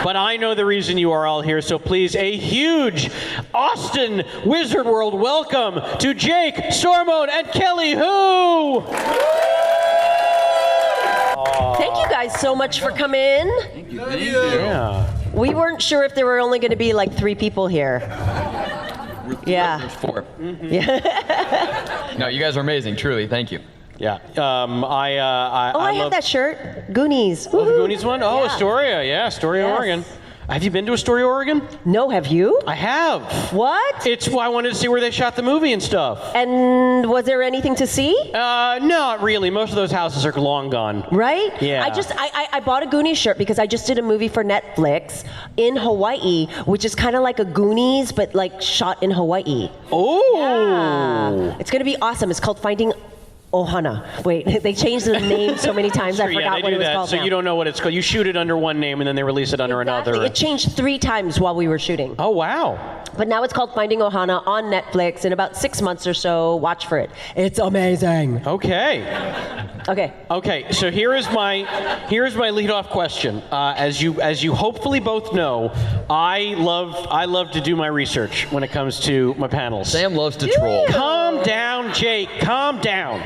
But I know the reason you are all here, so please, a huge Austin Wizard World welcome to Jake Stormoen and Kelly Hu! Thank you guys so much for coming. Thank you. Yeah. We weren't sure if there were only going to be like 3 people here. Yeah. There's 4. Mm-hmm. Yeah. No, you guys are amazing, truly. Thank you. Yeah. I have that shirt. Goonies. Oh, the Goonies one? Oh, Yeah. Astoria. Yeah, Astoria, Yes. Oregon. Have you been to Astoria, Oregon? No, have you? I have. What? It's why I wanted to see where they shot the movie and stuff. And was there anything to see? No, not really. Most of those houses are long gone. Right? Yeah. I bought a Goonies shirt because I just did a movie for Netflix in Hawaii, which is kind of like a Goonies, but like shot in Hawaii. Oh. Yeah. It's going to be awesome. It's called Finding Ohana. Wait, they changed the name so many times, I forgot what it was called so now. you don't know what it's called. You shoot it under one name and then they release it under another. It changed 3 times while we were shooting. Oh, wow. But now it's called Finding Ohana on Netflix. In about 6 months or so, watch for it. It's amazing. Okay. Okay, so here is my lead-off question. As you hopefully both know, I love to do my research when it comes to my panels. Sam loves to troll. Calm down, Jake. Calm down.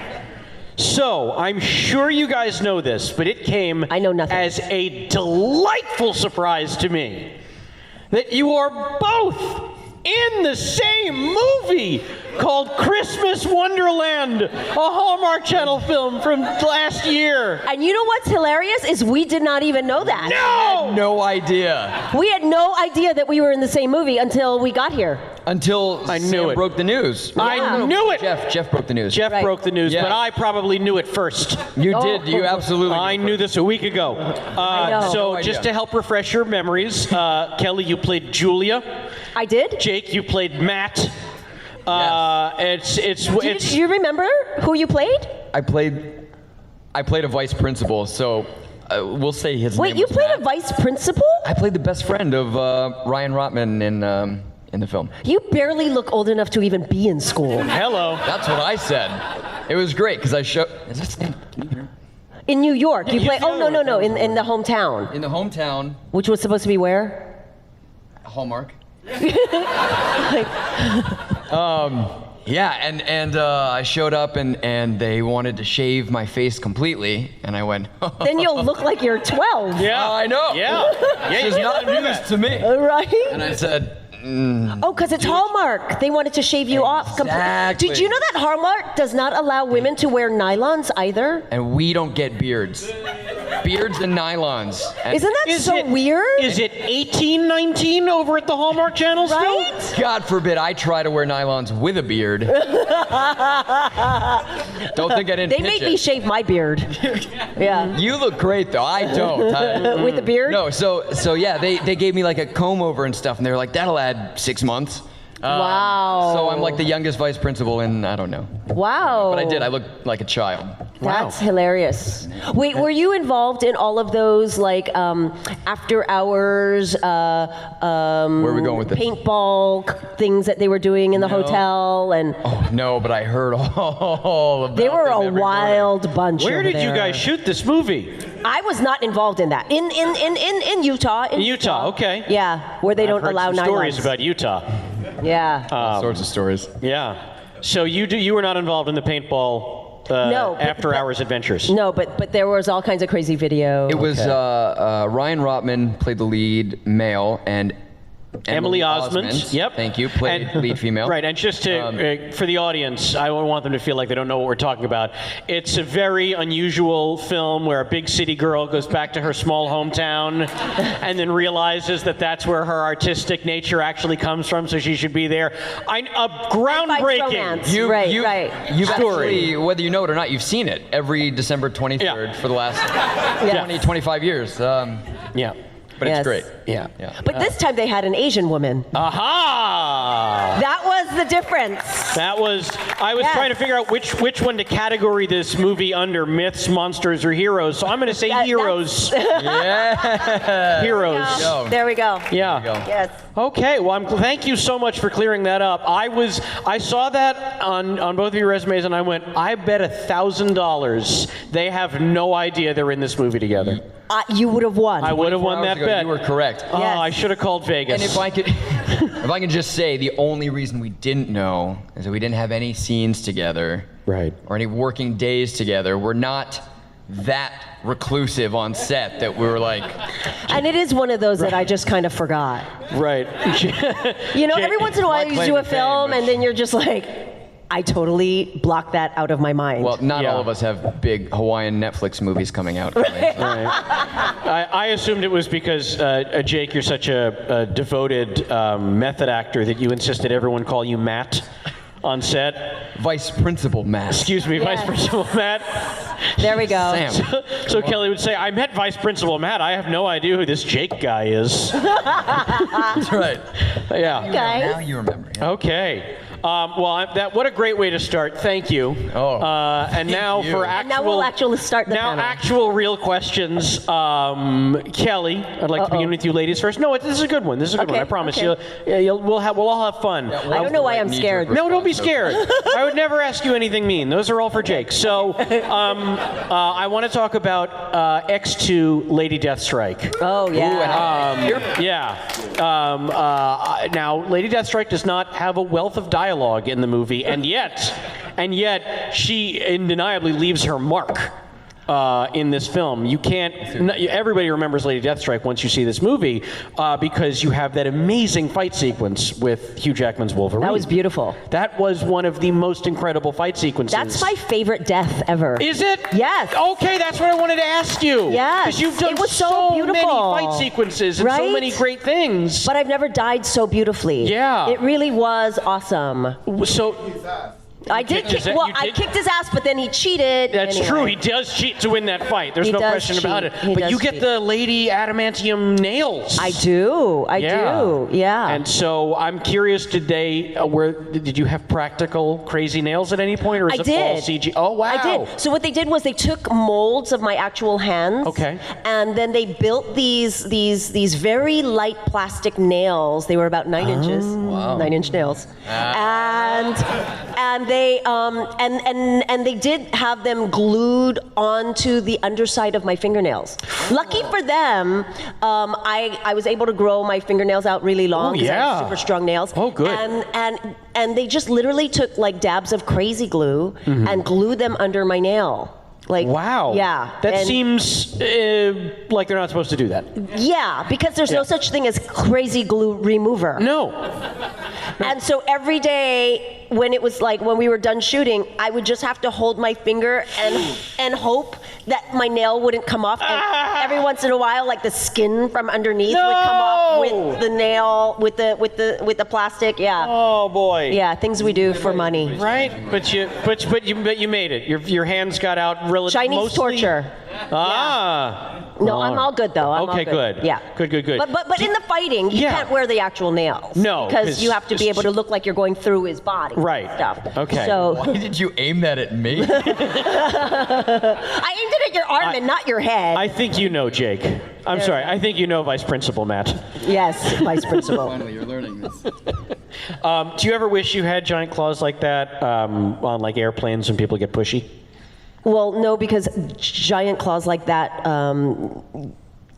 So, I'm sure you guys know this, but it came I know nothing. as a delightful surprise to me that you are both in the same movie called Christmas Wonderland, a Hallmark Channel film from last year. And you know what's hilarious is we did not even know that. No! No idea. We had no idea that we were in the same movie until we got here. Until I knew Sam it. broke the news. I knew it! Jeff broke the news. Jeff Right. broke the news, Yeah. but I probably knew it first. You Oh. did. You absolutely I did. knew this a week ago. know. So No just idea. to help refresh your memories, Kelly, you played Julia. I did? Jake, you played Matt. It's Do you remember who you played? I played a vice principal, so we'll say his Wait, name you was played Matt. a vice principal? I played the best friend of Ryan Rotman in the film. You barely look old enough to even be in school. hello. That's what I said. It was great because I showed. Is that Sam? Can you hear him? In New York, you you play. Oh feel no, it. in the hometown, In the hometown, which was supposed to be where? Hallmark. Yeah, and I showed up and they wanted to shave my face completely, and I went. Then you'll look like you're 12. Yeah, I know. Yeah, yeah. It's not news to me. Right? And I said, Oh, because it's Hallmark. They wanted to shave you off. Exactly. Did you know that Hallmark does not allow women to wear nylons either? and we don't get beards. Beards and nylons. And Isn't that Is so it- weird? Is it 1819 over at the Hallmark Channel still? Right? God forbid I try to wear nylons with a beard. Don't think I didn't They pitch made it. me shave my beard. Yeah. You look great though. I don't. With the beard? No, so yeah, they gave me like a comb over and stuff, and they were like, that'll add 6 months. Wow. So I'm like the youngest vice principal in, I don't know. Wow. But I did. I looked like a child. That's hilarious. Wait, were you involved in all of those like after hours Where are we going with this? paintball things that they were doing in the hotel and Oh no, but I heard all about they were them a every wild bunch. Where over did you there. guys shoot this movie? I was not involved in that. In Utah. In Utah, okay. Yeah, where they I've don't heard allow some stories nylons. about Utah. Yeah. All sorts of stories. Yeah. So you were not involved in the paintball No, but- after hours adventures? No, but there was all kinds of crazy video. It was Ryan Rotman played the lead male, and Emily Osmond, yep. Thank you, played lead female. Right, and just to for the audience, I don't want them to feel like they don't know what we're talking about. It's a very unusual film where a big city girl goes back to her small hometown and then realizes that that's where her artistic nature actually comes from, so she should be there. A groundbreaking. romance. You've Right. You've Story. actually, whether you know it or not, you've seen it every December 23rd Yeah. for the last Yeah. 20, 25 years. Yeah. But Yes. it's great. Yeah. Yeah. But this time they had an Asian woman. Aha! That was the difference. That was I was Yes. trying to figure out which one to category this movie under: myths, monsters, or heroes. So I'm going to say heroes. Yeah. Heroes. Yo. There we go. Yeah. Yes. Okay. Well, thank you so much for clearing that up. I saw that on both of your resumes, and I went, I bet $1,000 they have no idea they're in this movie together. You would have won. I would have won 4 hours that ago, bet. You were correct. Oh, Yes. I should have called Vegas. And if I can just say, the only reason we didn't know is that we didn't have any scenes together, Right. or any working days together. We're not that reclusive on set that we were like, And it is one of those that I just kind of forgot. Right. You know, every once in a while you claim do a to fame, film but- and then you're just like, I totally blocked that out of my mind. well, not Yeah. all of us have big Hawaiian Netflix movies coming out. Right. I assumed it was because, Jake, you're such a devoted method actor that you insisted everyone call you Matt on set. Vice Principal Matt. Excuse me, Vice Yes. Principal Matt. There we go. Sam. So Kelly would say, I met Vice Principal Matt. I have no idea who this Jake guy is. That's right. Yeah. Guys. Now you remember. Yeah. Okay. What a great way to start. Thank you. Oh, And now you. for And actual. now we'll actually start the panel. actual real questions. Kelly, I'd like to begin with you, ladies first. No, this is a good one. This is a good one. Okay, I promise okay. you. We'll all have fun. I don't know why I'm scared. No, don't be scared. I would never ask you anything mean. Those are all for Jake. So, I want to talk about X2 Lady Deathstrike. Oh, yeah. Now, Lady Deathstrike does not have a wealth of dialogue in the movie, and yet, she undeniably leaves her mark. In this film, you can't. Everybody remembers Lady Deathstrike once you see this movie, because you have that amazing fight sequence with Hugh Jackman's Wolverine. That was beautiful. That was one of the most incredible fight sequences. That's my favorite death ever. Is it? Yes. Okay, that's what I wanted to ask you. Yes. Because you've done It was so many beautiful. fight sequences and so Right? many great things. But I've never died so beautifully. Yeah. It really was awesome. So I did kicked his kick, ass- well, you I did- kicked his ass, but then he cheated. that's anyway. true. He does cheat to win that fight. There's He no does question about it. cheat. He But does you get cheat. the Lady Adamantium nails. I do. I do. Yeah. And so I'm curious, did you have practical crazy nails at any point, or is I it all did. CG? Oh wow. I did. So what they did was they took molds of my actual hands. Okay. And then they built these very light plastic nails. They were about 9 inches. Wow. 9-inch nails. And they and they did have them glued onto the underside of my fingernails. Lucky for them, I was able to grow my fingernails out really long. 'Cause I yeah. have super strong nails. Oh, good. And they just literally took like dabs of crazy glue and glued them under my nail. Like, Wow. Yeah. That And- seems like they're not supposed to do that. Yeah, because there's Yeah. no such thing as crazy glue remover. No. And so every day when we were done shooting, I would just have to hold my finger and hope that my nail wouldn't come off. And every once in a while, like the skin from underneath would come off with the nail, with the plastic. Yeah. Oh boy. Yeah, things we do for money. Right, but you made it. Your hands got out relatively. Chinese torture. Ah. No, I'm all good though. I'm all Okay, good. Yeah. Good. But in the fighting, you Yeah. can't wear the actual nails. No, because 'cause you have to be able to look like you're going through his body. Right. Stuff. Okay. So Why did you aim that at me? I aimed it at your arm and not your head. I think you know, Jake. I'm sorry. I think you know Vice Principal Matt. Yes, Vice Principal. Finally, you're learning this. Do you ever wish you had giant claws like that on like airplanes when people get pushy? Well, no, because giant claws like that,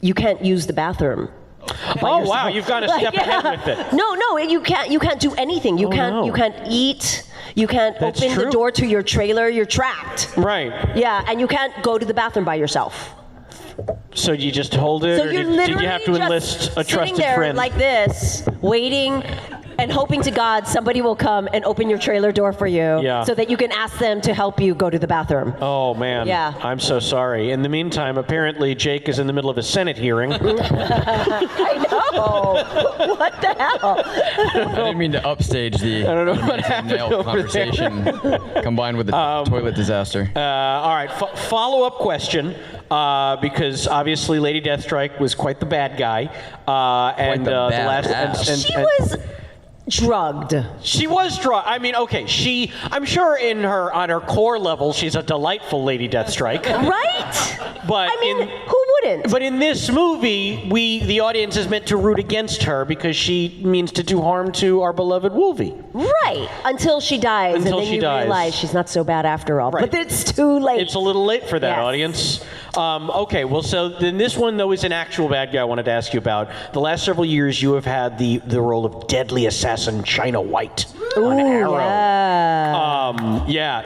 you can't use the bathroom. Oh wow, you've gone a step ahead with it. No, you can't do anything. You can't eat. You can't That's open true. the door to your trailer. You're trapped. Right. Yeah, and you can't go to the bathroom by yourself. So you just hold it, So or you're did literally you have to just enlist a sitting trusted there friend? like this, waiting and hoping to God somebody will come and open your trailer door for you, Yeah. so that you can ask them to help you go to the bathroom. Oh man. Yeah. I'm so sorry. In the meantime, apparently Jake is in the middle of a Senate hearing. I know. What the hell? I didn't mean to upstage the I don't know what happened nail over conversation combined with the toilet disaster. All right, follow-up question, because obviously Lady Deathstrike was quite the bad guy, and the the last badass. She was drugged. She was drugged. I mean, okay, I'm sure on her core level, she's a delightful Lady Deathstrike. Right? But I mean, who wouldn't? But in this movie, the audience is meant to root against her because she means to do harm to our beloved Wolvie. Right. Until she dies. Until and then she you dies. realize she's not so bad after all. Right. But it's too late. It's a little late for that, Yes. audience. Okay, well, so then this one, though, is an actual bad guy I wanted to ask you about. The last several years, you have had the role of deadly assassin China White on Arrow.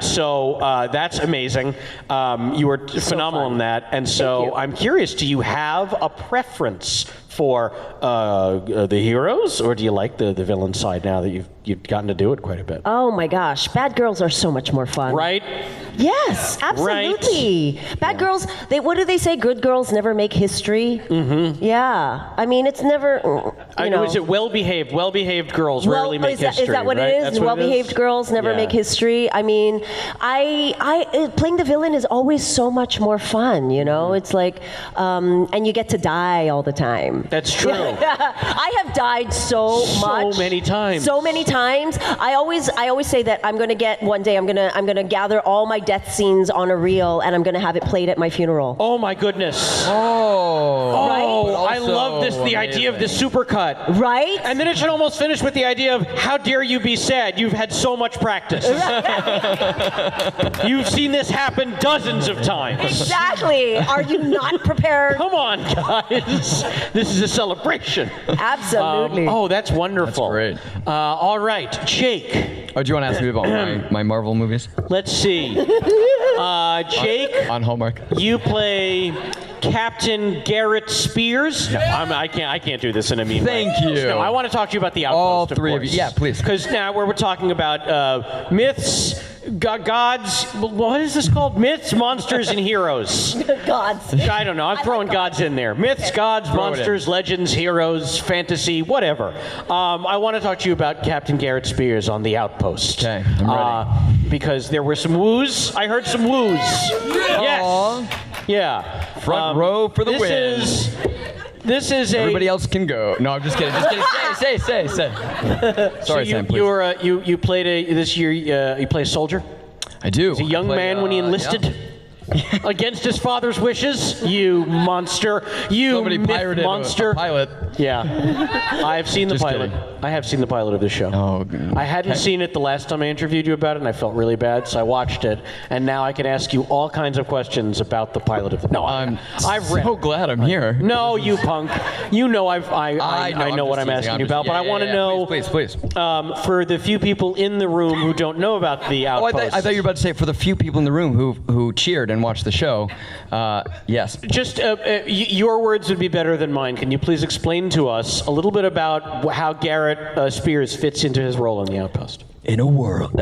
So that's amazing. You were phenomenal in that. And so I'm curious, do you have a preference for the heroes, or do you like the villain side now that you've gotten to do it quite a bit? Oh my gosh, bad girls are so much more fun. Right? Yes, absolutely. Bad girls, what do they say? Good girls never make history? Mm-hmm. Yeah. I mean, it's never, you know. Is it well-behaved girls rarely make history? Is that what right? it is? That's what Well-behaved girls never make history? I mean, playing the villain is always so much more fun, you know? It's like, and you get to die all the time. That's true. I have died so much. So many times. So many times. I always say that I'm gonna gather all my death scenes on a reel and I'm gonna have it played at my funeral. Oh my goodness. Right? I love this, the idea of the supercut. Right? And then it should almost finish with the idea of, how dare you be sad? You've had so much practice. You've seen this happen dozens of times. Exactly. Are you not prepared? Come on, guys. This is a celebration. Absolutely. That's wonderful. That's great. All right, Jake. Oh, do you want to ask me about my Marvel movies? Let's see. Jake, On Hallmark. you play Captain Garrett Spears. No, I can't do this in a mean way. Thank you. No, I want to talk to you about the Outpost. All three of you. Yeah, please. Because now we're talking about myths, gods. What is this called? Myths, monsters, and heroes. Gods. I don't know. I'm throwing gods in there. Myths, gods, monsters, legends, heroes, fantasy, whatever. I want to talk to you about Captain Garrett Spears on the Outpost. Okay, I'm ready. Because there were some woos. I heard some woos. Yes. Aww. Yeah. Front row for the win. This is Everybody else can go. No, I'm just kidding. Say. Sorry, so Sam, please. you played this year. You play a soldier. I do. He's a young man when he enlisted. Against his father's wishes, you monster. You Somebody myth pirated monster. a pilot. Yeah. I have seen the Just pilot. kidding. I have seen the pilot of the show. Oh, I hadn't seen it the last time I interviewed you about it, and I felt really bad, so I watched it, and now I can ask you all kinds of questions about the pilot of the. No, I've read. So glad I'm here. No, you punk. You know I know I'm what I'm just asking teasing. you about, but I want to know. Please. For the few people in the room who don't know about the Oh, Outpost. I thought you were about to say for the few people in the room who cheered and watched the show. Yes. Just your words would be better than mine. Can you please explain to us a little bit about how Garrett Spears fits into his role on the Outpost? In a world.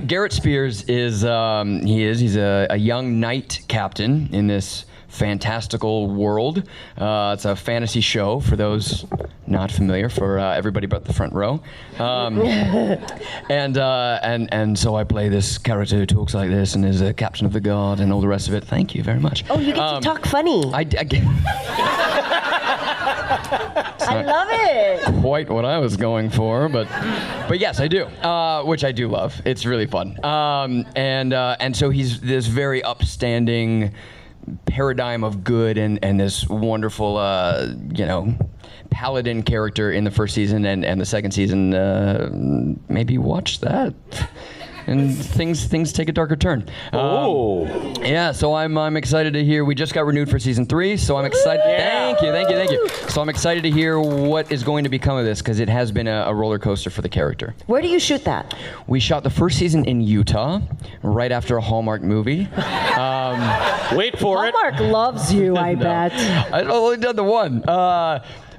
Garrett Spears is he's a young knight captain in this fantastical world. It's a fantasy show for those not familiar, for everybody but the front row. And so I play this character who talks like this and is a captain of the guard and all the rest of it. Thank you very much. Oh, you get to talk funny. I love it. Quite what I was going for, but yes, I do, which I do love. It's really fun. And so he's this very upstanding paradigm of good and this wonderful, paladin character in the first season and the second season. Maybe watch that. And things take a darker turn. Yeah, so I'm excited to hear. We just got renewed for season 3, so I'm excited. Yeah. Thank you. So I'm excited to hear what is going to become of this, because it has been a roller coaster for the character. Where do you shoot that? We shot the first season in Utah, right after a Hallmark movie. Wait for it. Hallmark loves you, I bet. I've only done the one.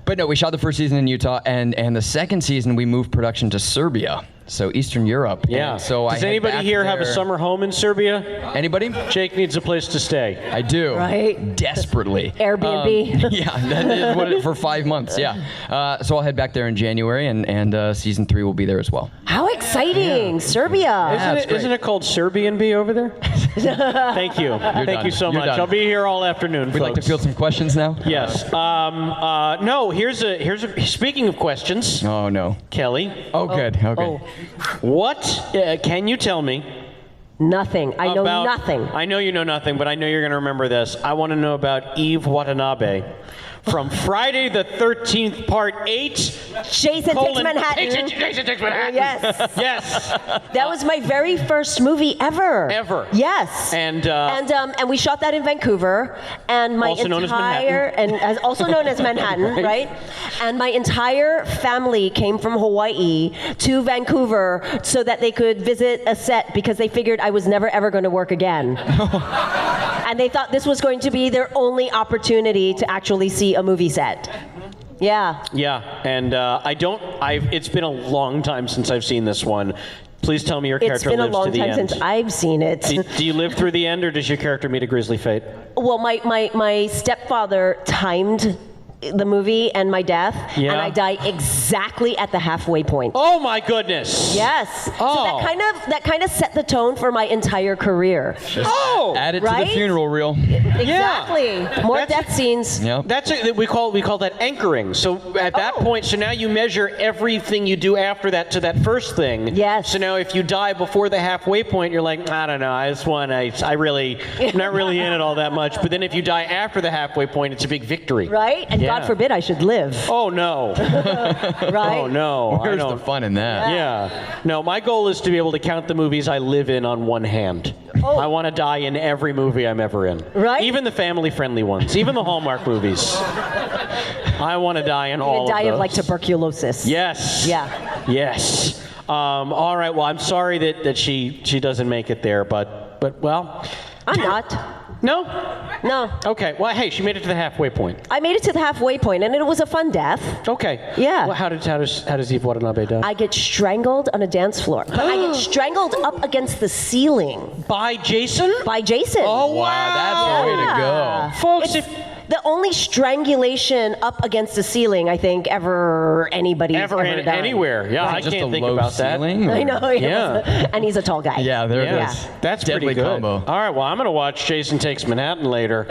But no, we shot the first season in Utah, and the second season we moved production to Serbia. so Eastern Europe. Yeah. And so Does anybody here have a summer home in Serbia? Anybody? Jake needs a place to stay. I do. Right. Desperately. Airbnb. Yeah, that is what for 5 months. Yeah. So I'll head back there in January, and season 3 will be there as well. How exciting! Serbia. Isn't it called Serbian B over there? Thank you. Thank done. you so You're much. done. I'll be here all afternoon, We'd like to field some questions now. Yes. No. Here's a. Speaking of questions, Oh no. Kelly, Oh, good. Okay. Oh, what can you tell me nothing. I know about? nothing. I know you know nothing, but I know you're going to remember this. I want to know about Eve Watanabe from Friday the 13th, Part 8. Jason Takes Manhattan. Jason Takes Manhattan. Yes. Yes. That was my very first movie ever. Ever. Yes. And we shot that in Vancouver, and my Also known as also known as Manhattan, right? And my entire family came from Hawaii to Vancouver so that they could visit a set because they figured I was never ever going to work again. And they thought this was going to be their only opportunity to actually see a movie set. Yeah. Yeah, and it's been a long time since I've seen this one. Please tell me your character lives to the end. It's been a long time since I've seen it. Do you live through the end, or does your character meet a grisly fate? Well, my stepfather timed the movie and my death, Yeah. and I die exactly at the halfway point. Oh my goodness! Yes. Oh. So that kind of set the tone for my entire career. Oh, Add it to Right? the funeral reel. Exactly. More That's- death scenes. Yep. we call that anchoring. So at that point, so now you measure everything you do after that to that first thing. Yes. So now if you die before the halfway point, you're like, I don't know, I'm not really in it all that much. But then if you die after the halfway point, it's a big victory. Right? And God forbid I should live. Oh no. Right? Oh no. I Where's don't. the fun in that? Yeah. No, my goal is to be able to count the movies I live in on one hand. Oh. I want to die in every movie I'm ever in. Right? Even the family-friendly ones. Even the Hallmark movies. I want to die in all of those. Die of like tuberculosis. Yes. Yeah. Yes. All right. Well, I'm sorry that she doesn't make it there, but well. I'm not. No. No. Okay. Well, hey, she made it to the halfway point. I made it to the halfway point, and it was a fun death. Okay. Yeah. Well, how does Eve Watanabe die? I get strangled on a dance floor. But I get strangled up against the ceiling By Jason? by Jason. Oh Wow, that's the way to go. Folks, It's the only strangulation up against the ceiling I think anybody's ever done. anywhere. Yeah, I Just can't a think low about ceiling, that. or- I know. Yeah. And he's a tall guy. Yeah, there Yeah. it is. That's Deadly pretty good. combo. All right, well, I'm going to watch Jason Takes Manhattan later.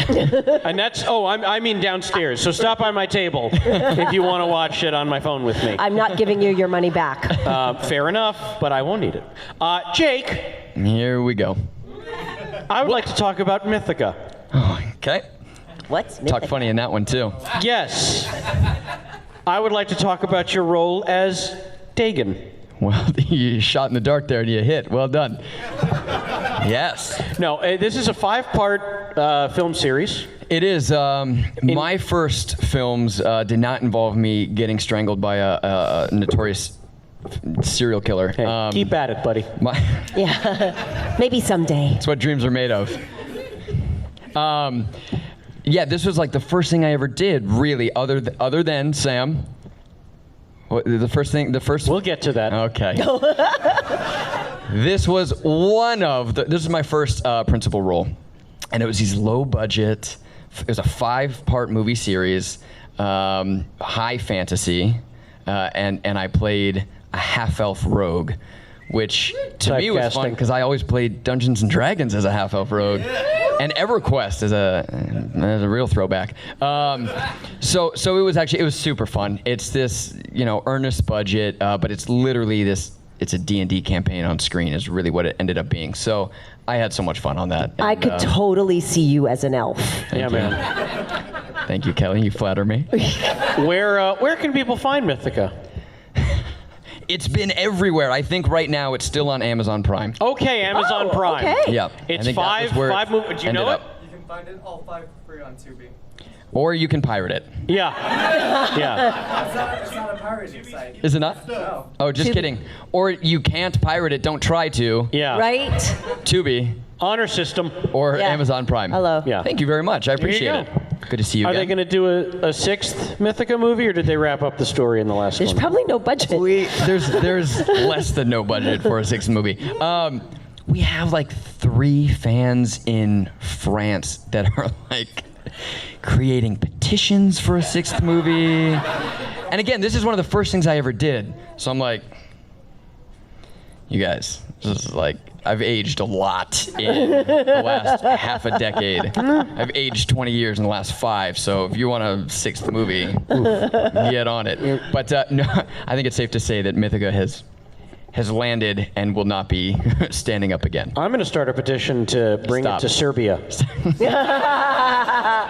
And that's, I mean downstairs. So stop by my table if you want to watch it on my phone with me. I'm not giving you your money back. Fair enough, but I won't need it. Jake, Here we go. I would like to talk about Mythica. Okay. What's Talk funny in that one too. Yes. I would like to talk about your role as Dagen. Well, you shot in the dark there and you hit. Well done. Yes. No, this is a 5-part film series. It is. My first films did not involve me getting strangled by a notorious serial killer. Hey, keep at it, buddy. Yeah. Maybe someday. It's what dreams are made of. Yeah, this was like the first thing I ever did, really, other than Sam. What, the first. We'll get to that. Okay. This was this was my first principal role, and it was these low budget. It was a 5-part movie series, high fantasy, and I played a half-elf rogue, which to me was fun Typecasting. because I always played Dungeons and Dragons as a half-elf rogue. And EverQuest is a real throwback. So it was super fun. It's this, earnest budget, but it's literally it's a D&D campaign on screen is really what it ended up being. So I had so much fun on that. I And, could totally see you as an elf. Yeah, man. Thank you, Kelly. You flatter me. Where can people find Mythica? It's been everywhere. I think right now it's still on Amazon Prime. Okay, Amazon Oh, Prime. okay. Yeah. It's I think that was where it five movies. Do you ended know it? up. You can find it all 5 for free on Tubi. Or you can pirate it. Yeah. Yeah. It's not a pirated site. Is it not? No. Oh, just Tubi. kidding. Or you can't pirate it. Don't try to. Yeah. Right? Tubi Honor system. or Yeah. Amazon Prime. Hello. Yeah. Thank you very much. I There you appreciate go. it. Good to see you Are again. they going to do a sixth Mythica movie, or did they wrap up the story in the last There's one? probably no budget. There's less than no budget for a sixth movie. We have like 3 fans in France that are like creating petitions for a 6th movie. And again, this is one of the first things I ever did. So I'm like, you guys, this is like, I've aged a lot in the last half a decade. I've aged 20 years in the last 5, so if you want a 6th movie, get on it. But no, I think it's safe to say that Mythica has landed and will not be standing up again. I'm going to start a petition to bring it to Serbia.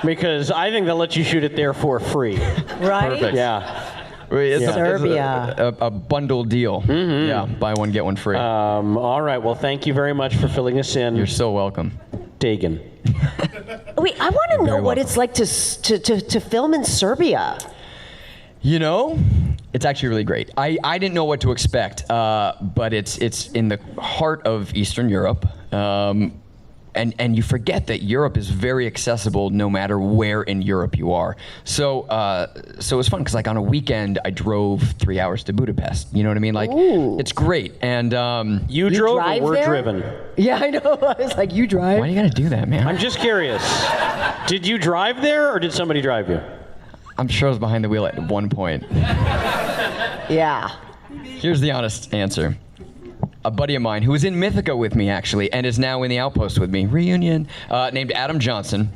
Because I think they'll let you shoot it there for free. Right? Perfect. Yeah. It's Serbia. a bundle deal. Yeah, buy one, get one free. All right. Well, thank you very much for filling us in. You're so welcome. Dagen. Wait, I want to know Very what welcome. it's like to film in Serbia. You know, it's actually really great. I didn't know what to expect, but it's in the heart of Eastern Europe. And you forget that Europe is very accessible no matter where in Europe you are. So it was fun because like on a weekend I drove 3 hours to Budapest. You know what I mean? Like it's great. And You drove or drive were there? driven? Yeah, I know. I was like, you drive? why do you gotta do that, man? I'm just curious. Did you drive there, or did somebody drive you? I'm sure I was behind the wheel at one point. Yeah. Here's the honest answer. A buddy of mine who was in Mythica with me actually and is now in the Outpost with me, reunion, named Adam Johnson.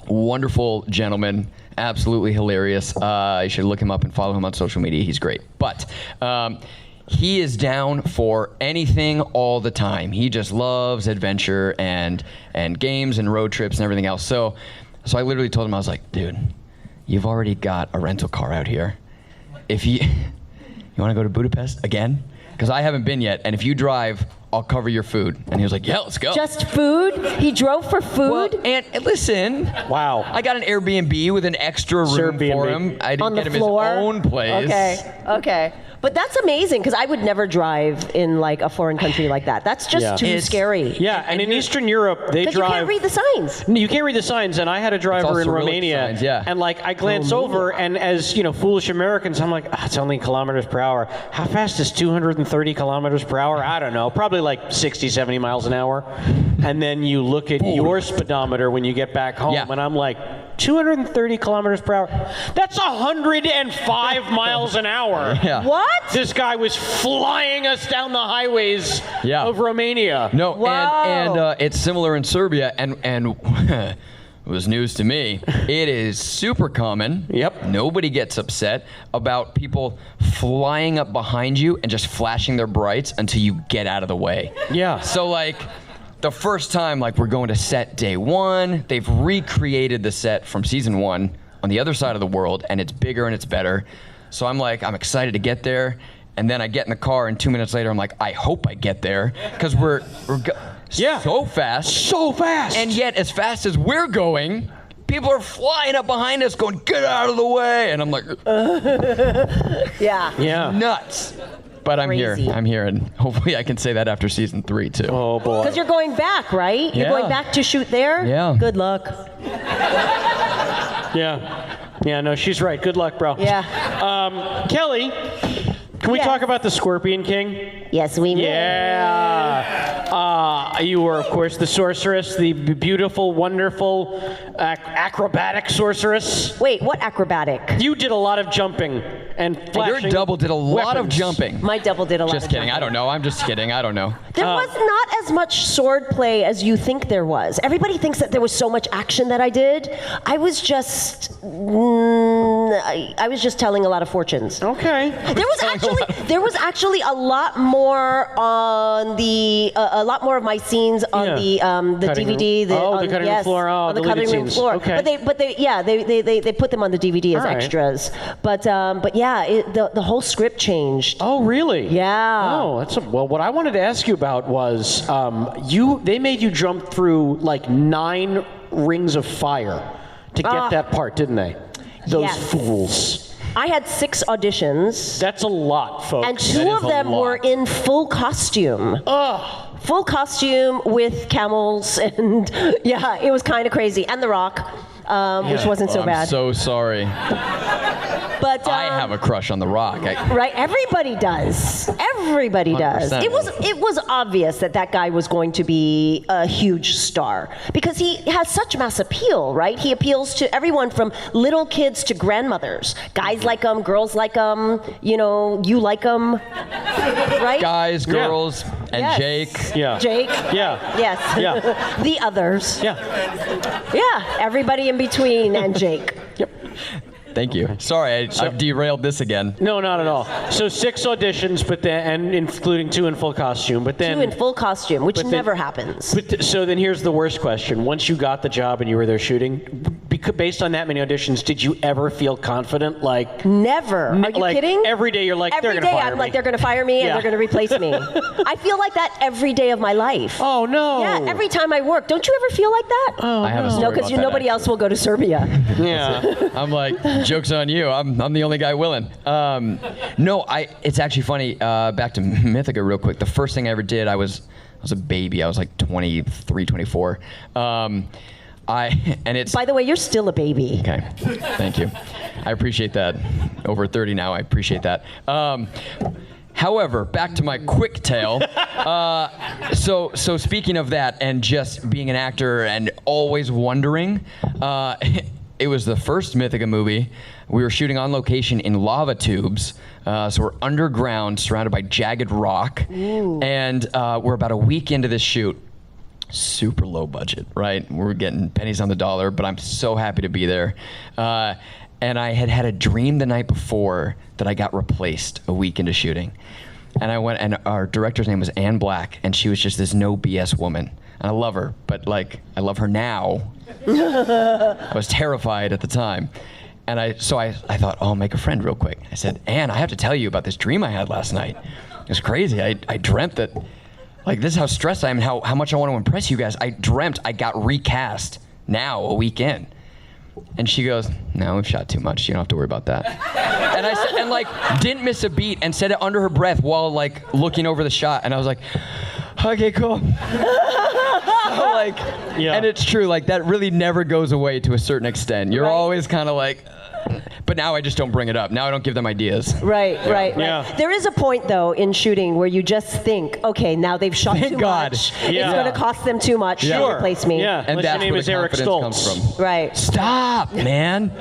Wonderful gentleman, absolutely hilarious. You should look him up and follow him on social media. He's great. But he is down for anything all the time. He just loves adventure and games and road trips and everything else. So I literally told him, I was like, dude, you've already got a rental car out here. If you want to go to Budapest again? Because I haven't been yet, and if you drive, I'll cover your food. And he was like, yeah, let's go. Just food? He drove for food? Well, and listen, Wow. I got an Airbnb with an extra room Airbnb. for him. I On didn't the get him floor? his own place. Okay. But that's amazing because I would never drive in like a foreign country like that. That's just Yeah. too It's- scary. Yeah, and in Eastern Europe, they Because you drive. can't read the signs. You can't read the signs, and I had a driver all in Cyrillic Romania, signs, yeah. and like I glance over, and as you know, foolish Americans, I'm like, it's only kilometers per hour. How fast is 230 kilometers per hour? I don't know, probably like 60, 70 miles an hour. And then you look at your speedometer when you get back home, Yeah. and I'm like, 230 kilometers per hour? That's 105 miles an hour. Yeah. What? This guy was flying us down the highways Yeah. of Romania. No, Wow. and it's similar in Serbia, and it was news to me. It is super common. Yep. Nobody gets upset about people flying up behind you and just flashing their brights until you get out of the way. Yeah. So like, the first time, like we're going to set day 1, they've recreated the set from season 1 on the other side of the world, and it's bigger and it's better. So I'm like, I'm excited to get there. And then I get in the car, and 2 minutes later, I'm like, I hope I get there, because we're Yeah. so fast. So fast. And yet, as fast as we're going, people are flying up behind us going, get out of the way. And I'm like, Yeah. yeah. nuts. But I'm Crazy. here. I'm here, and hopefully I can say that after season 3, too. Oh boy. Because you're going back, right? You're Yeah. going back to shoot there? Yeah. Good luck. Yeah. Yeah, no, she's right. Good luck, bro. Yeah. Kelly, can we Yes. talk about the Scorpion King? Yes, we may. Yeah. You were, of course, the sorceress, the beautiful, wonderful, acrobatic sorceress. Wait, what acrobatic? You did a lot of jumping and flashing. Your double did a lot of weapons. jumping. My double did a lot Just of kidding. jumping. I don't know. I'm just kidding. I don't know. There was not as much sword play as you think there was. Everybody thinks that there was so much action that I did. I was just, I was just telling a lot of fortunes. Okay. There was actually a lot more on the a lot more of my scenes on the Cutting DVD. room. Oh, the cutting room floor. Oh, on the deleted cutting room scenes. floor. Okay. But they put them on the DVD as All right. extras. But yeah, the whole script changed. Oh, really? Yeah. Oh, well. What I wanted to ask you about was they made you jump through like 9 rings of fire to get that part, didn't they? Those Yes. fools. I had 6 auditions. That's a lot, folks. And 2 of them were in full costume. Full costume with camels, and yeah, it was kind of crazy. And The Rock. which wasn't so I'm bad. so sorry. But I have a crush on The Rock. right, everybody does. Everybody does. 100%. It was obvious that guy was going to be a huge star because he has such mass appeal, right? He appeals to everyone from little kids to grandmothers. Guys like him, girls like him. You know, you like him, right? Guys, girls, and Yes. Jake. Yeah. Jake. Yeah. Yes. Yeah. The others. Yeah. Yeah. Everybody in between and Jake. Yep. Thank you. Sorry, I've derailed this again. No, not at all. So 6 auditions, but then, and including 2 in full costume, but then 2 in full costume, which then- never happens. So then here's the worst question. Once you got the job and you were there shooting, based on that many auditions, did you ever feel confident? Like, Never. Are you like kidding? every day you're like, they're Every going to day fire I'm me. like, they're going to fire me and Yeah. they're going to replace me. I feel like that every day of my life. Oh, no. Yeah, every time I work. Don't you ever feel like that? Oh, I have a story no, because about that, nobody else will go to Serbia. Yeah. I'm like, joke's on you. I'm the only guy willing. No, it's actually funny. Back to Mythica real quick. The first thing I ever did, I was a baby. I was like 23, 24. And it's By the way, you're still a baby. okay. Thank you. I appreciate that. Over 30 now. I appreciate that. However, back to my quick tale. So speaking of that, and just being an actor and always wondering, it was the first Mythica movie. We were shooting on location in lava tubes, so we're underground, surrounded by jagged rock, and we're about a week into this shoot. Super low budget, right? We're getting pennies on the dollar, but I'm so happy to be there. And I had a dream the night before that I got replaced a week into shooting. And I went, and our director's name was Anne Black, and she was just this no BS woman. And I love her, but like, I love her now. I was terrified at the time. And I thought, oh, I'll make a friend real quick. I said, Anne, I have to tell you about this dream I had last night. It was crazy. I dreamt that, like, this is how stressed I am and how much I want to impress you guys. I dreamt I got recast now, a week in. And she goes, no, we've shot too much. You don't have to worry about that. And I said, and like, didn't miss a beat and said it under her breath while like looking over the shot. And I was like, okay, cool. So, like, Yeah. and it's true. Like, that really never goes away to a certain extent. You're Right. always kind of like, but now I just don't bring it up. Now I don't give them ideas. Right. Yeah. There is a point, though, in shooting where you just think, okay, now they've shot Thank too God. much. Yeah. It's going to cost them too much to replace me. Yeah. And Unless that's your name where is the Eric confidence Stoltz. comes from. Right. Stop, man.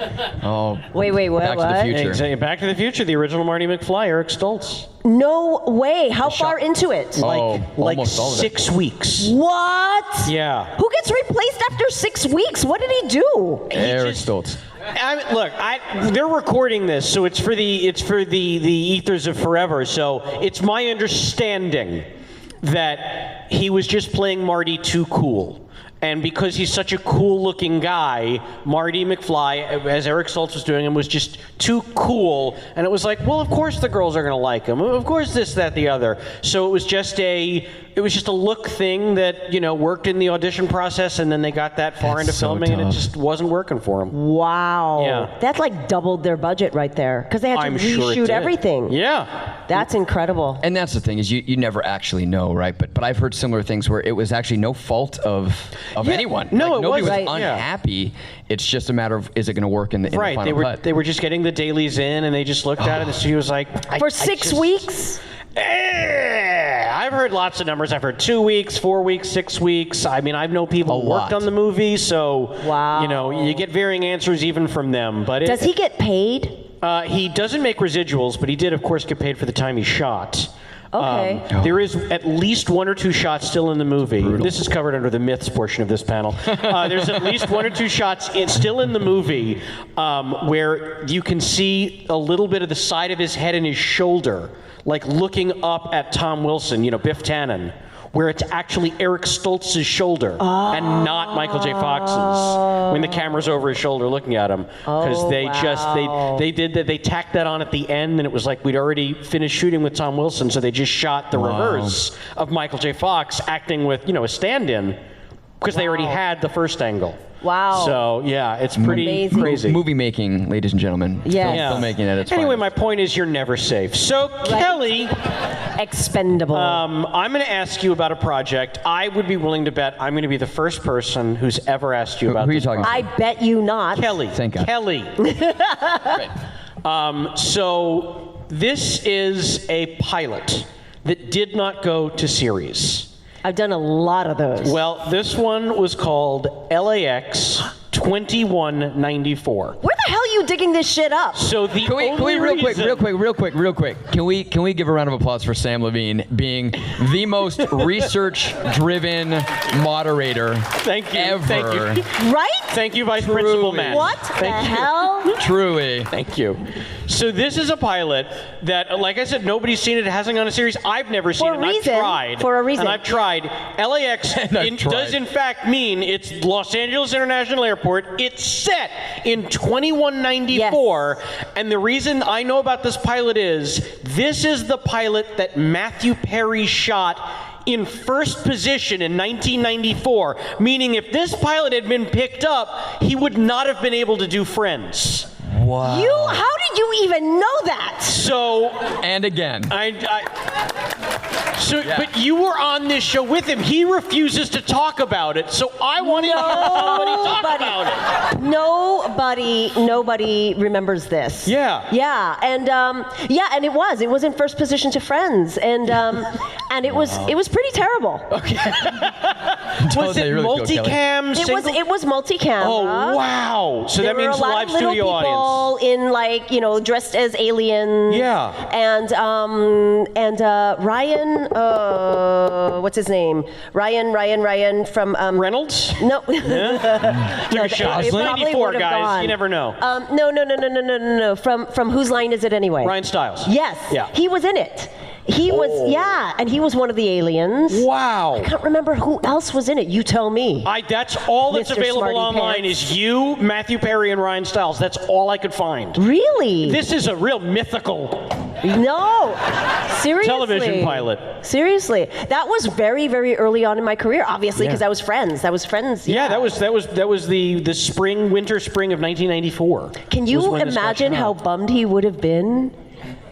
Oh, Wait, what? Back to the what? Future. Exactly. Back to the Future, the original Marty McFly, Eric Stoltz. No way. How far into it? Oh, Like almost all of it. 6 weeks. What? Yeah. Who gets replaced after 6 weeks? What did he do? Eric just- Stoltz. Look, they're recording this, so it's for the ethers of forever. So it's my understanding that he was just playing Marty too cool. And because he's such a cool-looking guy, Marty McFly, as Eric Stoltz was doing him, was just too cool. And it was like, well, of course the girls are going to like him. Of course this, that, the other. So it was just a look thing that, you know, worked in the audition process, and then they got that far That's into so filming, and it tough. just wasn't working for him. Wow. Yeah. That like doubled their budget right there because they had to I'm sure it reshoot did. everything. Yeah. That's incredible. And that's the thing is you never actually know, right? But I've heard similar things where it was actually no fault of anyone. No, like, it nobody was wasn't. Right. unhappy. It's just a matter of is it going to work in the Right. final cut? They were just getting the dailies in, and they just looked at it, and the studio was like, For 6 weeks? I've heard lots of numbers. I've heard 2 weeks, 4 weeks, 6 weeks. I mean, I've known people who worked lot. on the movie, so Wow. you know, you get varying answers even from them. But Does he get paid? He doesn't make residuals, but he did, of course, get paid for the time he shot. Okay. There is at least 1 or 2 shots still in the movie. This is covered under the myths portion of this panel. There's at least 1 or 2 shots still in the movie where you can see a little bit of the side of his head and his shoulder, like looking up at Tom Wilson, you know, Biff Tannen, where it's actually Eric Stoltz's shoulder and not Michael J. Fox's when the camera's over his shoulder looking at him. Because they did that. They tacked that on at the end, and it was like we'd already finished shooting with Tom Wilson, so they just shot the reverse of Michael J. Fox acting with, you know, a stand-in. because they already had the first angle. Wow. So yeah, it's pretty Amazing. crazy. Movie making, ladies and gentlemen. Yes. Yeah. Filmmaking at its Anyway, finest. my point is you're never safe. So Kelly, Expendable. I'm going to ask you about a project. I would be willing to bet I'm going to be the first person who's ever asked you about who are you this talking project. I bet you not. Kelly. Thank God. Kelly. So this is a pilot that did not go to series. I've done a lot of those. Well, this one was called LAX 2194. Where the hell are you digging this shit up? So the Can we only real reason- quick? Can we give a round of applause for Sam Levine being the most research-driven moderator Thank you. ever? Thank you. Right? Thank you, Vice Principal Matt. What the hell? Truly. Thank you. So this is a pilot that, like I said, nobody's seen it. It hasn't gone to series. I've never seen it. For a reason. I've tried. For a reason. And I've tried. LAX I've tried. does in fact mean it's Los Angeles International Airport. It's set in 2194. And the reason I know about this pilot is this is the pilot that Matthew Perry shot in first position in 1994, meaning if this pilot had been picked up, he would not have been able to do Friends. Wow. How did you even know that? So, And again. but you were on this show with him. He refuses to talk about it, so I wanted to hear somebody talk about it. Nobody remembers this. Yeah. Yeah, and it was in first position to Friends, and it was pretty terrible. Was it they really go, Kelly. multicam? It was multi-camera. Oh wow! So that There were means a lot live of little studio people audience. in dressed as aliens. Yeah. And Ryan, what's his name? Ryan from Reynolds? No. Give a shot. it It's probably 94, would've guys. gone. You never know. No. From Whose Line Is It Anyway? Ryan Stiles. Yes. Yeah. He was in it. He was, and he was one of the aliens. Wow. I can't remember who else was in it. You tell me. That's all that's Mr. available Smarty online Pants. is you, Matthew Perry, and Ryan Stiles. That's all I could find. Really? This is a real mythical No. Seriously. television pilot. Seriously. That was very, very early on in my career, obviously, because Yeah. I was Friends. Yeah, that was the spring, winter, spring of 1994. Can was you when this got imagine shot. how bummed he would have been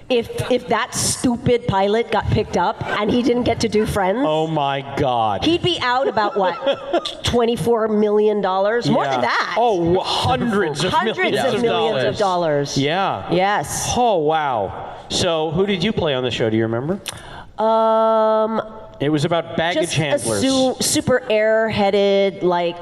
if that stupid pilot got picked up and he didn't get to do Friends? Oh my God. He'd be out about what, $24 million? More Yeah. than that. Oh, hundreds of millions of dollars. Yeah. Yes. Oh wow. So who did you play on the show? Do you remember? It was about baggage Just handlers. a super air-headed, like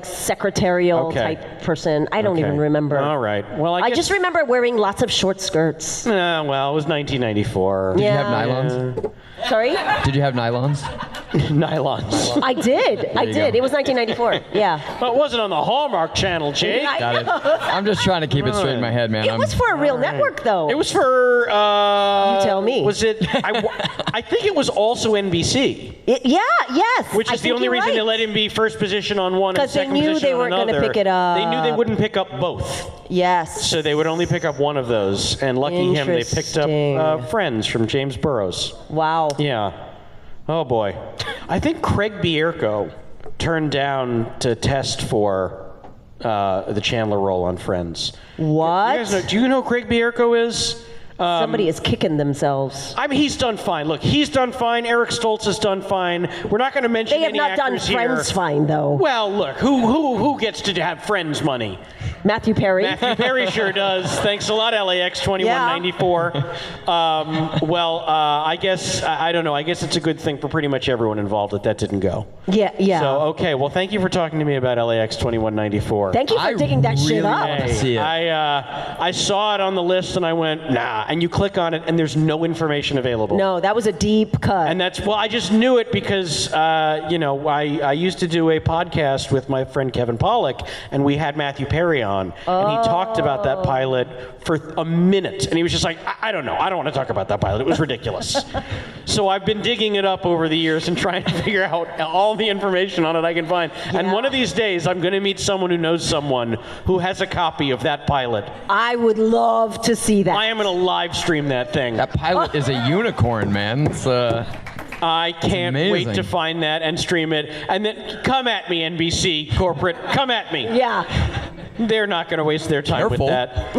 secretarial type person. I don't even remember. All right. Well, I guess, just remember wearing lots of short skirts. well, it was 1994. Did you Yeah. have nylons? Sorry? Did you have nylons? Nylons. I did. I you did. go. It was 1994. Yeah. Well, it wasn't on the Hallmark Channel, Jake. Got it. I'm just trying to keep it straight in my head, man. It was for a real network, though. It was for. You tell me. Was it? I think it was also NBC, Yes. which I is the think only you're reason they right. let him be first position on one and 'Cause they second knew position they on weren't gonna another. pick it up. They knew they wouldn't pick up both, Yes. so they would only pick up one of those. And lucky him, they picked up Interesting. Friends from James Burrows. Wow. Yeah. Oh boy. I think Craig Bierko turned down to test for the Chandler role on Friends. What? You guys know, do you know who Craig Bierko is? Somebody is kicking themselves. I mean, he's done fine. Look, he's done fine. Eric Stoltz has done fine. We're not going to mention They have any not done actors here. Friends fine, though. Well, look, who gets to have Friends money? Matthew Perry. Matthew Perry sure does. Thanks a lot, LAX 2194. I guess I don't know. I guess it's a good thing for pretty much everyone involved that didn't go. Yeah. So okay, well, thank you for talking to me about LAX 2194. Thank you for digging that shit really up. want to see it. I saw it on the list and I went, nah. And you click on it and there's no information available. No, that was a deep cut. And I just knew it because, I used to do a podcast with my friend Kevin Pollak, and we had Matthew Perry on, and he talked about that pilot for a minute, and he was just like, I don't know, I don't want to talk about that pilot. It was ridiculous. So I've been digging it up over the years and trying to figure out all the information on it I can find. Yeah. And one of these days, I'm going to meet someone who knows someone who has a copy of that pilot. I would love to see that. I am going to live stream that thing. That pilot is a unicorn, man. It's I can't wait amazing. to find that and stream it. And then come at me, NBC corporate. Come at me. Yeah. They're not going to waste their time Careful. with that.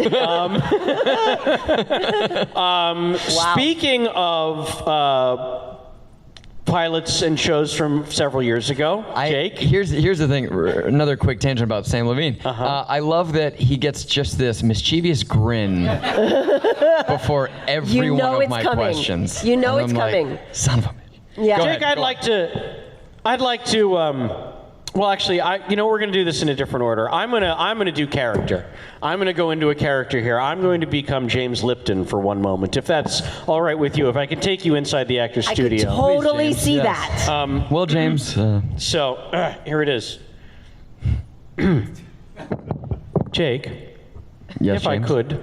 Speaking of pilots and shows from several years ago, Jake. Here's the thing. Another quick tangent about Sam Levine. I love that he gets just this mischievous grin before every You know one of it's my coming. questions. You know And it's I'm like, coming. Son of a. Yeah. Go Jake, ahead. I'd like to. Well, actually, we're going to do this in a different order. I'm gonna do character. I'm gonna go into a character here. I'm going to become James Lipton for one moment, if that's all right with you. If I can take you inside the actor's I could studio. totally James, see yes. that. Well, James. So here it is. Jake, Yes, if I James. could,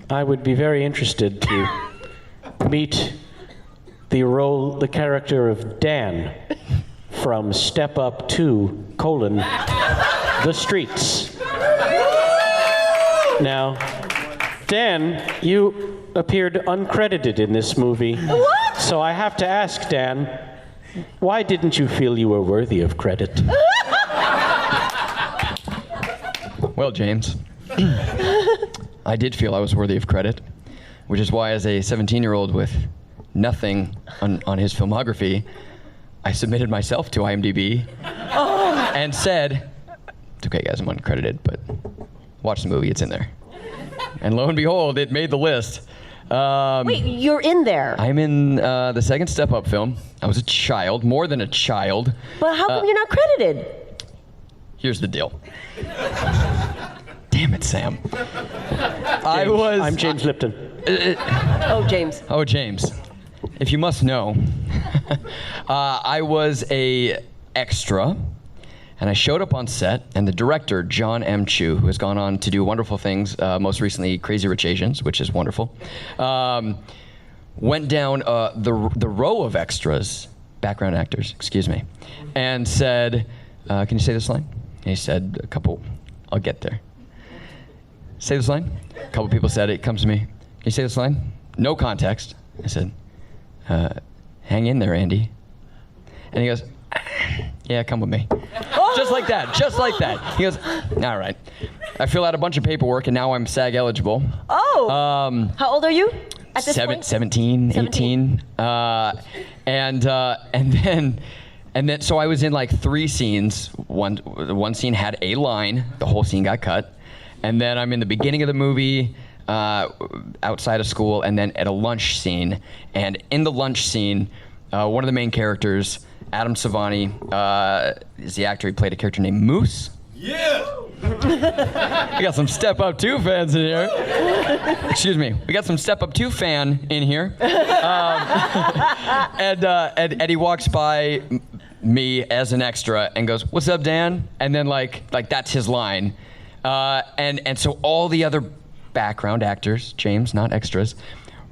I would be very interested to meet the character of Dan from Step Up 2, The Streets. Now, Dan, you appeared uncredited in this movie. What? So I have to ask, Dan, why didn't you feel you were worthy of credit? Well, James, I did feel I was worthy of credit, which is why, as a 17-year-old with nothing on his filmography, I submitted myself to IMDb and said, "It's okay, guys, I'm uncredited, but watch the movie, it's in there." And lo and behold, it made the list. Wait, you're in there. I'm in the second Step Up film. I was a child, more than a child. But how come you're not credited? Here's the deal. Damn it, Sam. I'm James Lipton. Oh, James. Oh, James, if you must know, I was a extra, and I showed up on set, and the director, John M. Chu, who has gone on to do wonderful things, most recently Crazy Rich Asians, which is wonderful, went down the row of extras, background actors, excuse me, and said, "Can you say this line?" And he said, "A couple, I'll get there." Say this line? A couple people said it. Comes to me. Can you say this line? No context. I said, "Hang in there, Andy." And he goes, "Yeah, come with me." Just like that. Just like that. He goes, "All right." I fill out a bunch of paperwork, and now I'm SAG eligible. Oh. How old are you at this point? 17, 18. And then, so I was in like 3 scenes. One scene had a line. The whole scene got cut. And then I'm in the beginning of the movie, outside of school, and then at a lunch scene. And in the lunch scene, one of the main characters, Adam Savani, is the actor. He played a character named Moose. Yeah! We got some Step Up 2 fans in here. Excuse me. We got some Step Up 2 fan in here. And he walks by me as an extra and goes, "What's up, Dan?" And then like that's his line. And so all the other background actors, James, not extras,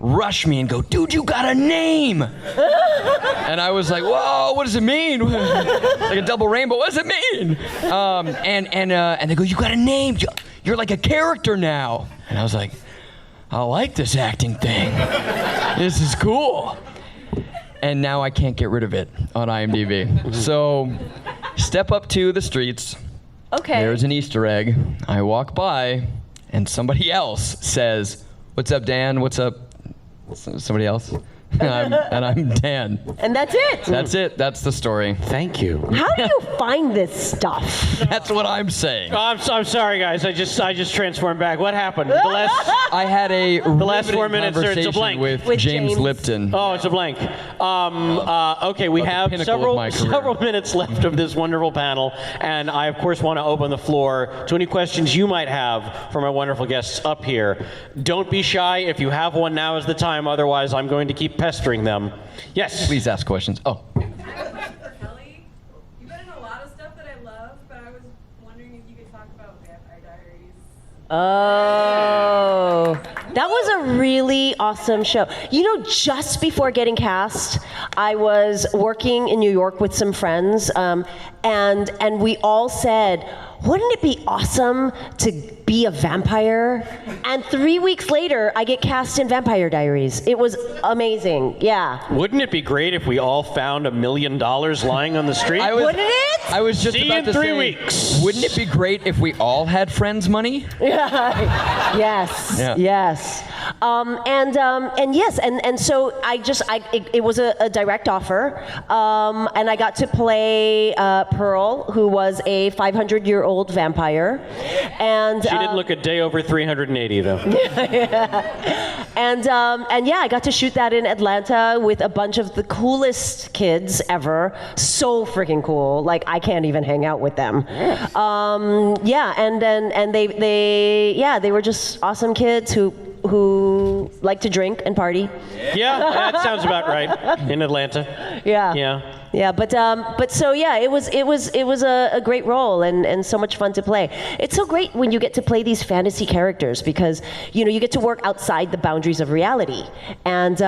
rush me and go, "Dude, you got a name!" And I was like, "Whoa, what does it mean?" Like a double rainbow, what does it mean? And they go, "You got a name. You're like a character now." And I was like, "I like this acting thing. This is cool." And now I can't get rid of it on IMDb. So, Step Up to the Streets. Okay. There's an Easter egg. I walk by, and somebody else says, "What's up, Dan? What's up?" Somebody else. And I'm Dan. And that's it. That's it. That's the story. Thank you. How do you find this stuff? That's what I'm saying. Oh, I'm sorry, guys. I just transformed back. What happened? The I had a last 4 minutes, it's a conversation blank. with James. James Lipton. Oh, it's a blank. Okay, we About the have pinnacle of my career. several minutes left of this wonderful panel, and I, of course, want to open the floor to any questions you might have for my wonderful guests up here. Don't be shy. If you have one, now is the time. Otherwise, I'm going to keep pestering them. Yes? Please ask questions. Oh. Kelly, you've been in a lot of stuff that I love, but I was wondering if you could talk about Vampire Diaries. Oh. That was a really awesome show. You know, just before getting cast, I was working in New York with some friends, and we all said, wouldn't it be awesome to be a vampire? And 3 weeks later, I get cast in Vampire Diaries. It was amazing. Yeah. Wouldn't it be great if we all found $1 million lying on the street? Wouldn't it? I was just See you about in to 3 say, weeks. Wouldn't it be great if we all had friends' money? Yes. Yeah. Yes. And yes, and so it was a direct offer, and I got to play Pearl, who was a 500-year-old vampire, and She didn't look a day over 380, though. and yeah, I got to shoot that in Atlanta with a bunch of the coolest kids ever. So freaking cool! Like I can't even hang out with them. Yeah, and they were just awesome kids who like to drink and party. Yeah, that sounds about right in Atlanta. Yeah. Yeah. Yeah, but so yeah, it was a great role and so much fun to play. It's so great when you get to play these fantasy characters because you get to work outside the boundaries of reality, and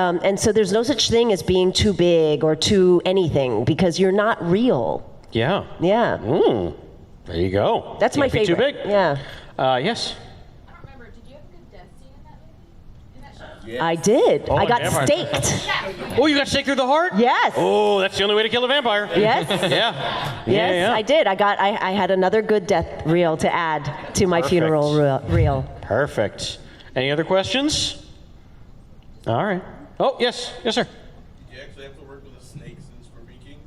so there's no such thing as being too big or too anything because you're not real. Yeah. Yeah, There you go. that's my Can't be favorite. too big. Yeah, Yes. I don't remember. Did you have a good death scene in that movie? In that show? I did. I got vampire. staked. Oh, you got staked through the heart? Yes. Oh, that's the only way to kill a vampire. Yes. Yeah. Yes, Yeah. I did. I had another good death reel to add to my funeral reel. Perfect. Any other questions? All right. Oh, yes. Yes, sir. Did you actually have to work with a snake since we're Viking?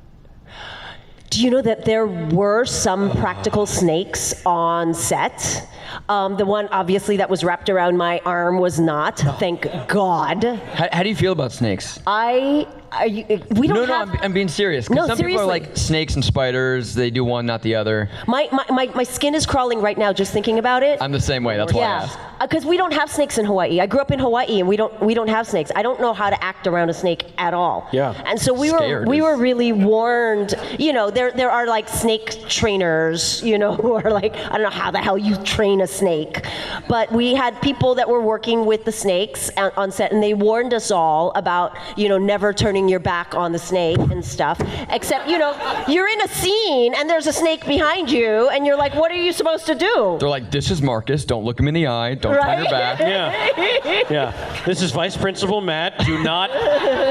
Do you know that there were some practical snakes on set? The one, obviously, that was wrapped around my arm was not. Thank God. How do you feel about snakes? We don't have... I'm being serious. 'Cause No, some people are seriously. like snakes and spiders. They do one, not the other. My skin is crawling right now just thinking about it. I'm the same way. That's why I Yeah, asked. because we don't have snakes in Hawaii. I grew up in Hawaii, and we don't have snakes. I don't know how to act around a snake at all. Yeah. And so we Scared were is- really warned. There are like snake trainers. Who are like, I don't know how the hell you train a snake, but we had people that were working with the snakes on set, and they warned us all about never turning your back on the snake and stuff. Except you're in a scene and there's a snake behind you, and you're like, what are you supposed to do? They're like, this is Marcus. Don't look him in the eye. Don't turn your back. Yeah. This is Vice Principal Matt. Do not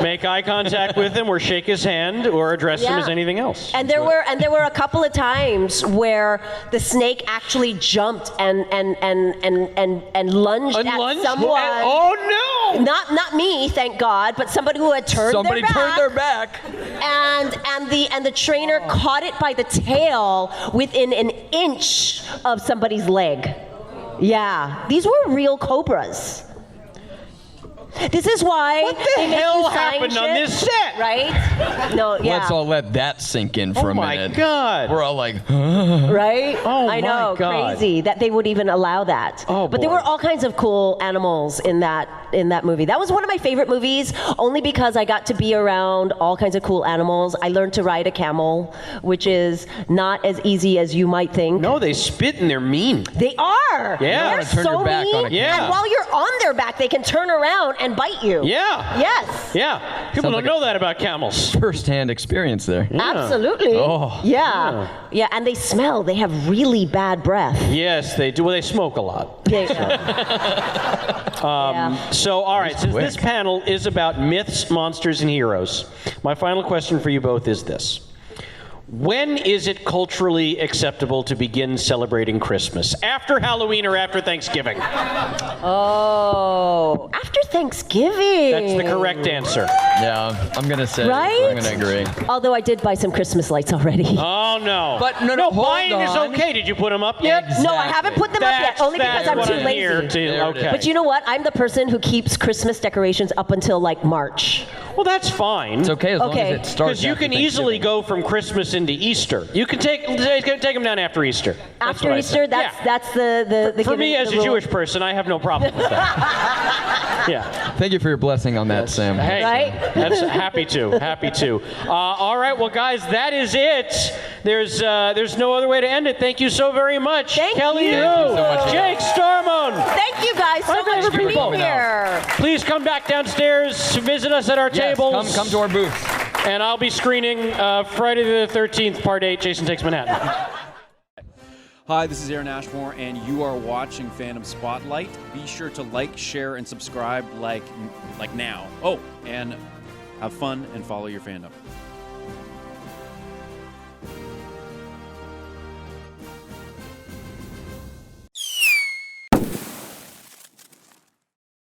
make eye contact with him or shake his hand or address him Yeah. as anything else. And there were a couple of times where the snake actually jumped and lunged at Unlunged? someone. Oh, no! Not me, thank God, but somebody who had turned Somebody their back. turned their back. And the trainer caught it by the tail within an inch of somebody's leg. Yeah, these were real cobras. This is why What the they make hell you sign happened on shit, this set? right? No, yeah. Let's all let that sink in for Oh a my minute. God. We're all like, Right? Oh, I know, my God. crazy that they would even allow that. Oh, but there boy. were all kinds of cool animals in that movie. That was one of my favorite movies, only because I got to be around all kinds of cool animals. I learned to ride a camel, which is not as easy as you might think. No, they spit and they're mean. They are. Yeah. They're Turn so your back mean. on a camel. Yeah. And while you're on their back, they can turn around and bite you. Yeah. Yes. Yeah. People Sounds don't like know that about camels. first-hand experience there. Absolutely. Oh. Yeah. Yeah, and they smell. They have really bad breath. Yes, they do. Well, they smoke a lot. Yeah. So, all right, since quick. this panel is about myths, monsters, and heroes, my final question for you both is this. When is it culturally acceptable to begin celebrating Christmas? After Halloween or after Thanksgiving? Oh, after Thanksgiving. That's the correct answer. Yeah, I'm gonna say. Right? I'm gonna agree. Although I did buy some Christmas lights already. Oh, no. But no, hold buying is on. okay. Did you put them up yet? Exactly. No, I haven't put them up yet, only because I'm what too I'm lazy. here to- There it okay. is. But you know what? I'm the person who keeps Christmas decorations up until like March. Well, that's fine. It's okay as long Okay. as it starts. Because you after can easily Thanksgiving. go from Christmas into Easter. You can take them down after Easter. That's After what I Easter, said. that's Yeah. that's the For given- me, as the a rule. Jewish person, I have no problem with that. Yeah. Thank you for your blessing on that, Sam. Hey, Right? that's happy to. All right, well, guys, that is it. There's no other way to end it. Thank you so very much. Thank Kelly you. Hu, Thank you so much. Jake Stormoen. Thank you guys so My much favorite for people. being here. Please come back downstairs to visit us at our Yes, tables. come to our booth. And I'll be screening Friday the 13th, Part 8, Jason Takes Manhattan. Hi, this is Aaron Ashmore, and you are watching Fandom Spotlight. Be sure to like, share, and subscribe like now. Oh, and have fun and follow your fandom.